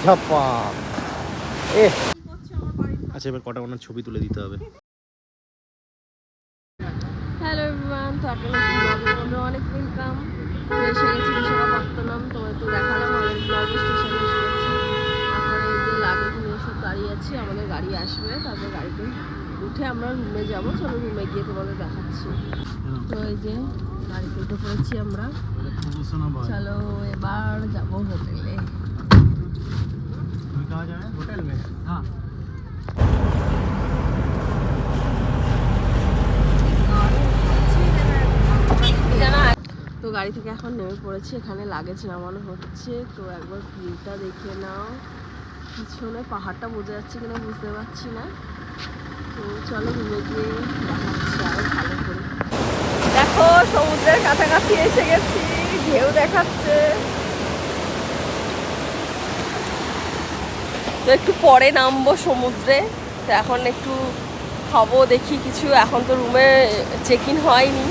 ঝাপা এ আচ্ছা, এবার কটা ওনার ছবি তুলে দিতে হবে। হ্যালো এভরিওয়ান, তো আপনারা ব্লগে অনেক ওয়েলকাম। এসে গেছি বিশাখাপত্তনম, তোমাদের তো দেখালাম আমাদের ব্লগে স্টেশনে এসে গেছি। তারপরে এই যে লাগেজ নিয়ে সব দাঁড়িয়ে আছি, আমাদের গাড়ি আসবে, তারপর গাড়িতে উঠে আমরা রুমে যাবো। চলো রুমে গিয়ে তোমাদের দেখাচ্ছি। তো এই যে গাড়িতে উঠে পড়েছি আমরা, চলো এবার যাবো হোটেলে। হোটেল মে হ্যাঁ তো গাড়ি থেকে এখন নেমে পড়েছি, এখানে লাগেজ নামানো হচ্ছে। তো একবার ভিউটা দেখে নাও, পিছনে পাহাড়টা বোঝা যাচ্ছে কিনা বুঝতে পারছি না। তো চলো রুমে গিয়ে দেখাচ্ছি আরো ভালো করে। দেখো সমুদ্রের কাছাকাছি এসে গেছি, ঢেউ দেখাচ্ছে। তো একটু পরে নামবো সমুদ্রে, তো এখন একটু খাবো দেখি কিছু। এখন তো রুমে চেক ইন হয়নি,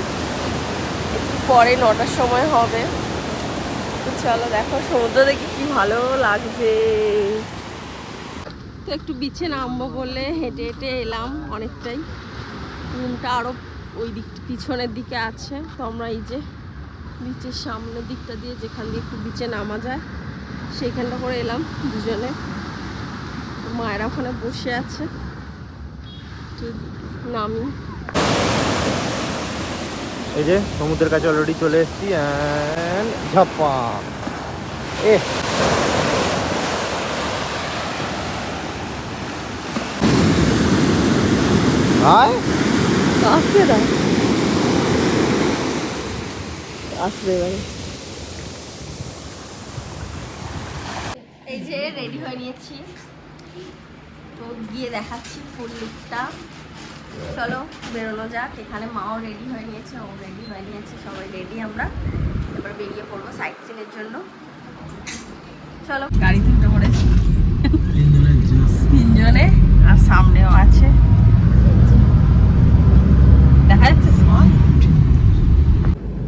পরে 9টার সময় হবে। তো চলো দেখো সমুদ্র দেখি কি ভালো লাগছে। তো একটু বিচে নামবো বলে হেঁটে হেঁটে এলাম অনেকটাই। রুমটা আরও ওই দিক পিছনের দিকে আছে। তো আমরা এই যে বিচের সামনের দিকটা দিয়ে, যেখান দিয়ে একটু বিচে নামা যায়, সেইখানটা করে এলাম দুজনে। মায়েরা ওখানে বসে আছে, তো নামি। এই যে সমুদ্রের কাছে অলরেডি চলে এসেছি। ঝাপা এ আসবে না, আসবে এবারে। এই যে রেডি হয়ে নিয়েছি, তো গিয়ে দেখাচ্ছি ফুল লুকটা। চলো বেরোনো যাক। এখানে মাও রেডি হয়ে নিয়েছে, ও রেডি হয়ে নিয়েছে, সবাই রেডি। আমরা এবার বেরিয়ে পড়বো সাইট সিনের জন্য। চলো গাড়িতে উঠে পড়েছি তিনজনে, আর সামনেও আছে, দেখা যাচ্ছে।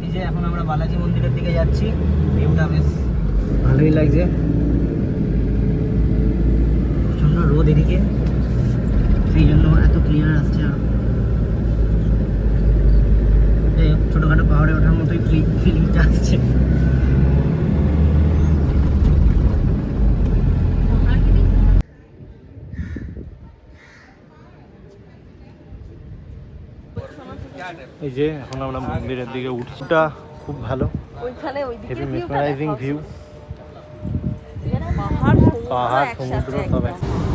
এই যে এখন আমরা বালাজি মন্দিরের দিকে যাচ্ছি। ভিউটা বেশ ভালোই লাগছে, প্রচন্ড রোদ এদিকে, সেই জন্য এত ক্লিয়ার আসছে। আর ছোটখাটো পাহাড়ে ওঠার মতোই ফিলিংটা আসছে। এই যে এখন আমরা মন্দিরের দিকে উঠছি, খুব ভালো, ওইখানে ওইদিকে মেসমারাইজিং ভিউ, পাহাড় সমুদ্র সব।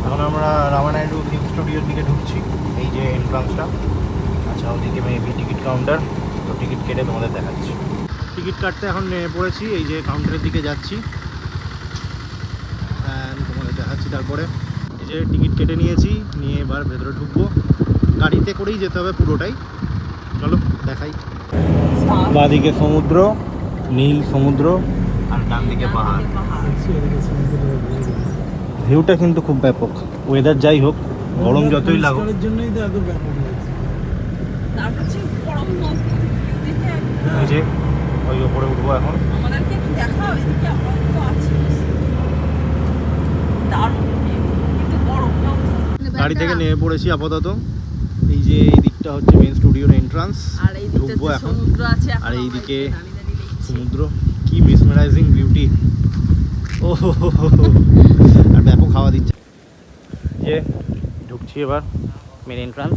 এখন আমরা রামানাইডু ফিল্ম স্টুডিওর দিকে ঢুকছি, এই যে এন্ট্রান্সটা। আচ্ছা ওদিকে মেবি টিকিট কাউন্টার, তো টিকিট কেটে তোমাদের দেখাচ্ছি। টিকিট কাটতে এখন নেমে পড়েছি, এই যে কাউন্টারের দিকে যাচ্ছি, তোমাদের দেখাচ্ছি। তারপরে এই যে টিকিট কেটে নিয়েছি, নিয়ে এবার ভেতরে ঢুকবো। গাড়িতে করেই যেতে হবে পুরোটাই, চলো দেখাই। বাঁদিকে সমুদ্র, নীল সমুদ্র, আর ডান দিকে পাহাড়। ভিউটা কিন্তু খুব ব্যাপক। ওয়েদার যাই হোক, গরম যতই লাগুক, এই যে ওই ওপরে উঠবো এখন। গাড়ি থেকে নেমে পড়েছি আপাতত। এই যে এই দিকটা হচ্ছে মেন স্টুডিওর এন্ট্রান্স, ঢুকবো এখন। আর এইদিকে সমুদ্র, কি মেসমারাইজিং বিউটি। ও আর ব্যাপক হাওয়া দিচ্ছে। যে ঢুকছি এবার মেন এন্ট্রান্স,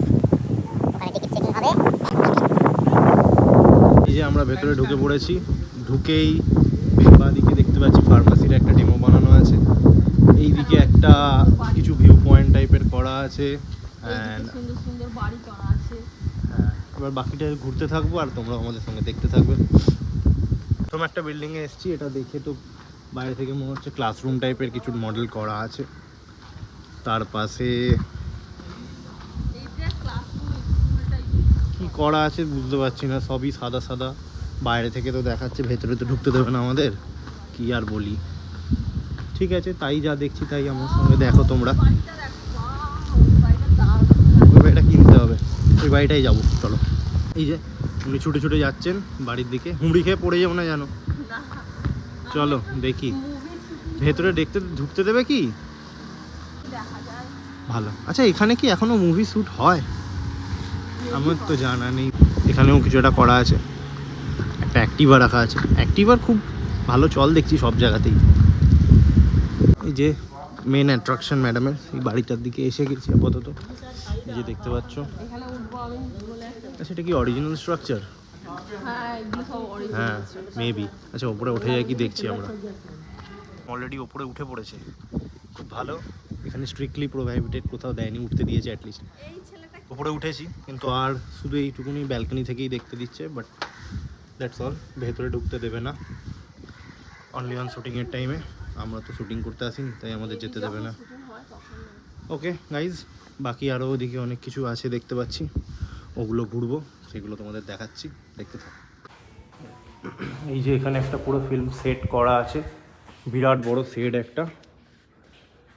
এই যে আমরা ভেতরে ঢুকে পড়েছি। ঢুকেই বাঁদিকে দেখতে পাচ্ছি ফার্মাসির একটা ডেমো বানানো আছে। এইদিকে একটা কিছু ভিউ পয়েন্ট টাইপের করা আছে। এবার বাকিটা ঘুরতে থাকবো আর তোমরা আমাদের সঙ্গে দেখতে থাকবে। প্রথম একটা বিল্ডিংয়ে এসেছি, এটা দেখে তো বাইরে থেকে মনে হচ্ছে ক্লাসরুম টাইপের কিছু মডেল করা আছে। তার পাশে কি করা আছে বুঝতে পারছি না, সবই সাদা সাদা। বাইরে থেকে তো দেখাচ্ছে, ভেতরে তো ঢুকতে দেবে না আমাদের, কি আর বলি। ঠিক আছে, তাই যা দেখছি তাই আমার সঙ্গে দেখো তোমরা। ওই বাড়িটা কিনতে হবে, ওই বাড়িটাই যাবো, চলো। এই যে উনি ছুটে ছুটে যাচ্ছেন বাড়ির দিকে, হুমড়ি খেয়ে পড়ে যাবো না জানো। চলো দেখি। ভেতরে ঢুকতে দেবে কি? দেখা যায়। ভালো। আচ্ছা এখানে কি এখনো মুভি শ্যুট হয়? আমার তো জানা নেই। এখানেও কিছু একটা করা আছে, একটা অ্যাক্টিভা রাখা আছে। অ্যাক্টিভার খুব ভালো চল দেখছি সব জায়গাতেই। এই যে মেন অ্যাট্রাকশন ম্যাডামের, এই বাড়িটার দিকে এসে গেছি আপাতত। এই যে দেখতে পাচ্ছ, এখানে উঠবো আমি বলে একটা। আচ্ছা এটা কি অরিজিনাল স্ট্রাকচার? হ্যাঁ এগুলো সব হ্যাঁ অরিজিনাল। মেবি। আচ্ছা ওপরে উঠে যায় কি দেখছি আমরা। অলরেডি ওপরে উঠে পড়েছে, খুব ভালো। এখানে স্ট্রিক্টলি প্রোহাইবিটেড, কোথাও দেয়নি, উঠতে দিয়েছে অ্যাটলিস্ট। এই ছেলেটা ওপরে উঠেছি কিন্তু আর শুধু এইটুকুনি ব্যালকনি থেকেই দেখতে দিচ্ছে, বাট দ্যাটস অল। ভেতরে ঢুকতে দেবে না, অনলি অন শুটিংয়ের টাইমে। আমরা তো শুটিং করতে আসিনি, তাই আমাদের যেতে দেবে না। শুটিং হয় তখন না। ওকে গাইজ, বাকি আরও ওদিকে অনেক কিছু আছে দেখতে পাচ্ছি, ওগুলো ঘুরবো, সেগুলো তোমাদের দেখাচ্ছি, দেখতে থাকো। এই যে এখানে একটা পুরো ফিল্ম সেট করা আছে, বিরাট বড় সেট একটা,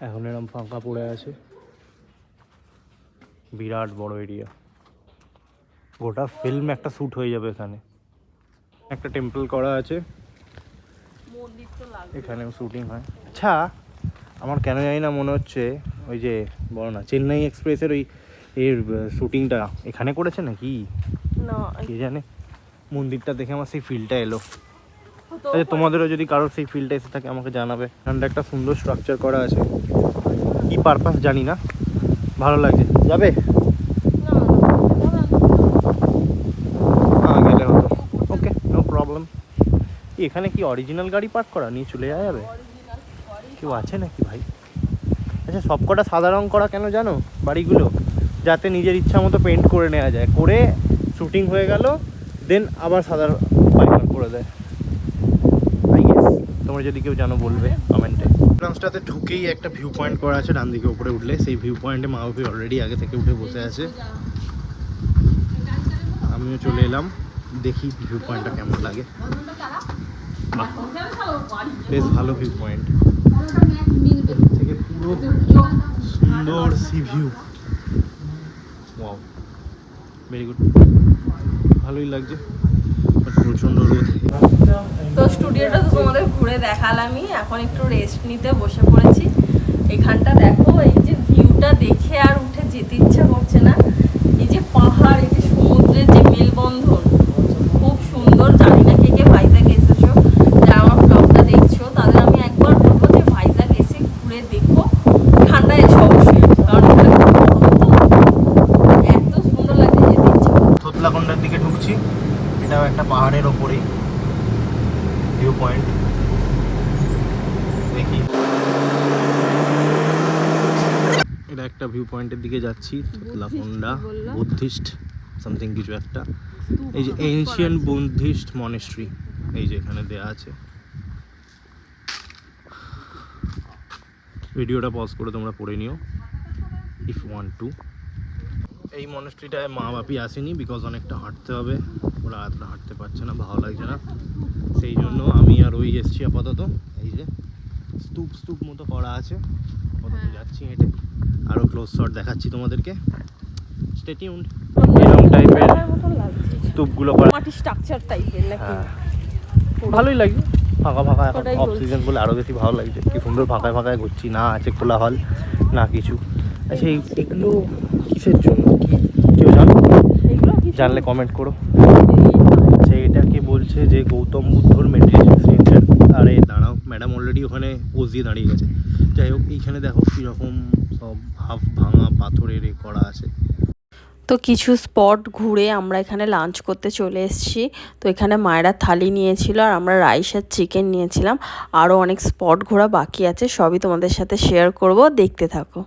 এখন এরকম ফাঁকা পড়ে আছে, বিরাট বড় এরিয়া। গোটা ফিল্ম একটা শ্যুট হয়ে যাবে এখানে। একটা টেম্পল করা আছে, মন্দির তো লাগবে। এখানেও শুটিং হয়। আচ্ছা আমার কেন জানি না মনে হচ্ছে ওই যে বলো না চেন্নাই এক্সপ্রেসের ওই এর শুটিংটা এখানে করেছে নাকি, না কে জানে। মন্দিরটা দেখে আমার সেই ফিলটা এলো। হতো আচ্ছা তোমাদেরও যদি কারোর সেই ফিলটা এসে থাকে আমাকে জানাবে। এখানটা একটা সুন্দর স্ট্রাকচার করা আছে, কি পারপাস জানি না, ভালো লাগছে। যাবে? না হ্যাঁ গেলে হতো। Okay no problem. এখানে কি অরিজিনাল গাড়ি পার্ক করা, নিয়ে চলে যাওয়া যাবে? কেউ আছে নাকি ভাই? আচ্ছা সব কটা সাদা রং করা কেন জানো বাড়িগুলো? যাতে নিজের ইচ্ছা মতো পেন্ট করে নেওয়া যায়, করে শুটিং হয়ে গেল দেন আবার সাদা ফাইনাল করে দেয়। আই গেস তোমরা যদি কেউ জানো বলবে কমেন্টে। এন্ট্রান্সটাতে ঢুকেই একটা ভিউ পয়েন্ট করা আছে ডান দিকে উপরে উঠলে, সেই ভিউ পয়েন্টে মা বাপি অলরেডি আগে থেকে উঠে বসে আছে। আমিও চলে এলাম, দেখি ভিউ পয়েন্টটা কেমন লাগে। বাহ, বেশ ভালো ভিউ পয়েন্ট, থেকে পুরো সুন্দর C view. Wow, very good, ভালোই লাগছে, বাট প্রচণ্ড রোদ। তো স্টুডিওটা তো তোমাদের ঘুরে দেখালামই, এখন একটু রেস্ট নিতে বসে পড়েছি। এখানটা দেখো, এই যে ভিউটা দেখে আর উঠে যেতে ইচ্ছা করছে না। এই যে পাহাড়, এই যে সমুদ্রের যে মেলবন্ধন, খুব সুন্দর। জানি না কে কে ভাইজ্যাগ এসেছো, যারা আমার ব্লগটা দেখছো তাদের আমি একবার বলবো যে ভাইজ্যাগ এসে ঘুরে দেখো। ঠান্ডায় এসে অবশ্যই, কারণ ওখানে খুব গরম তো, এত সুন্দর লাগে যেতে ইচ্ছা করছে। থোতলাকোন্ডার দিকে ঢুকছি, এটাও একটা পাহাড়ের ওপরেই ভিউ পয়েন্ট। দেখি এটা একটা ভিউ পয়েন্টের দিকে যাচ্ছি, থোতলাকোন্ডা বুদ্ধিস্ট সামথিং কিছু একটা। এই যে এনশিয়েন্ট বুদ্ধিস্ট মনেস্ট্রি, এই যে এখানে দেয়া আছে। ভিডিওটা পজ করে তোমরা পড়ে নিও ইফ ওয়ান্ট টু। এই মনেস্ট্রিটায় মা বাপি আসেনি, বিকজ অনেকটা হাঁটতে হবে, ওরা এতটা হাঁটতে পারছে না, ভালো লাগছে না, সেই জন্য আমি আর ওই এসছি আপাতত। এই যে স্তূপ মতো করা আছে, আপাতত যাচ্ছি হেঁটে, আরও ক্লোজ শট দেখাচ্ছি তোমাদেরকে, স্টে টিউনড। এরকম টাইপের স্তূপগুলো করা, মাটির স্ট্রাকচার টাইপের নাকি? হ্যাঁ ভালোই লাগে, ফাঁকা ফাঁকা, এখন ওটাই অফ বলছি। সিজন বলে আরও বেশি ভালো লাগছে। কি সুন্দর ফাঁকায় ফাঁকায় ঘুরছি, না আছে খোলা হল না কিছু। আচ্ছা এগুলো কিসের জন্য, কি কেউ জানো? এগুলো কি জানলে কমেন্ট করো। আচ্ছা এটাকে বলছে যে গৌতম বুদ্ধর মেডিটেশন সেন্টার। আরে দাঁড়াও, ম্যাডাম অলরেডি ওখানে পোজ দিয়ে দাঁড়িয়ে গেছে। যাই হোক, এইখানে দেখো কীরকম সব হাফ ভাঙা পাথরের এ করা আছে। তো কিছু স্পট ঘুরে আমরা এখানে লাঞ্চ করতে চলে এসেছি। তো এখানে মায়েরা থালি নিয়েছিল আর আমরা রাইস আর চিকেন নিয়েছিলাম। আরও অনেক স্পট ঘোরা বাকি আছে, সবই তোমাদের সাথে শেয়ার করব, দেখতে থাকো।